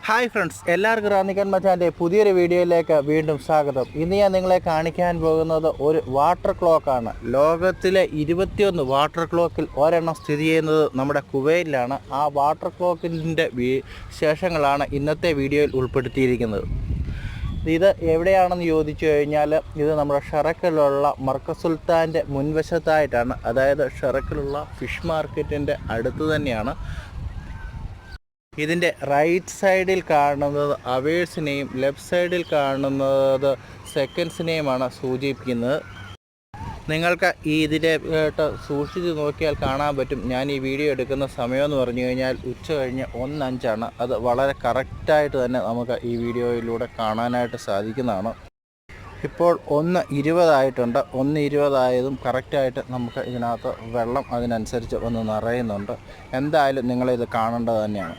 Hi friends, എല്ലാവർക്കും റാന്നിക്കൻ മച്ചാൻ്റെ പുതിയൊരു വീഡിയോയിലേക്ക് വീണ്ടും സ്വാഗതം. ഇന്ന് ഞാൻ നിങ്ങളെ കാണിക്കാൻ പോകുന്നത് ഒരു വാട്ടർ ക്ലോക്കാണ്. ലോകത്തിലെ 21 വാട്ടർ ക്ലോക്കിൽ ഒരെണ്ണം സ്ഥിതി ചെയ്യുന്നത് നമ്മുടെ കുവൈറ്റിലാണ്. ആ വാട്ടർ ക്ലോക്കിൻ്റെ വിശേഷങ്ങളാണ് ഇന്നത്തെ വീഡിയോയിൽ ഉൾപ്പെടുത്തിയിരിക്കുന്നത്. ഇത് എവിടെയാണെന്ന് ചോദിച്ചു കഴിഞ്ഞാൽ ഇത് നമ്മുടെ ഷറക്കിലുള്ള മർക്കസ് സുൽത്താൻ്റെ മുൻവശത്തായിട്ടാണ്. അതായത് ഷറക്കിലുള്ള ഫിഷ് മാർക്കറ്റിൻ്റെ അടുത്ത് തന്നെയാണ്. ഇതിൻ്റെ റൈറ്റ് സൈഡിൽ കാണുന്നത് അവേഴ്സിനെയും ലെഫ്റ്റ് സൈഡിൽ കാണുന്നത് സെക്കൻഡ്സിനെയുമാണ് സൂചിപ്പിക്കുന്നത്. നിങ്ങൾക്ക് ഇതിനെ സൂക്ഷിച്ച് നോക്കിയാൽ കാണാൻ പറ്റും. ഞാൻ ഈ വീഡിയോ എടുക്കുന്ന സമയമെന്ന് പറഞ്ഞു കഴിഞ്ഞാൽ ഉച്ച കഴിഞ്ഞ് 1:05 അത് വളരെ കറക്റ്റായിട്ട് തന്നെ നമുക്ക് ഈ വീഡിയോയിലൂടെ കാണാനായിട്ട് സാധിക്കുന്നതാണ്. ഇപ്പോൾ 1:20 ആയിട്ടുണ്ട്. 1:20 ആയതും കറക്റ്റായിട്ട് നമുക്ക് ഇതിനകത്ത് വെള്ളം അതിനനുസരിച്ച് ഒന്ന് നിറയുന്നുണ്ട്. എന്തായാലും നിങ്ങളിത് കാണേണ്ടത് തന്നെയാണ്.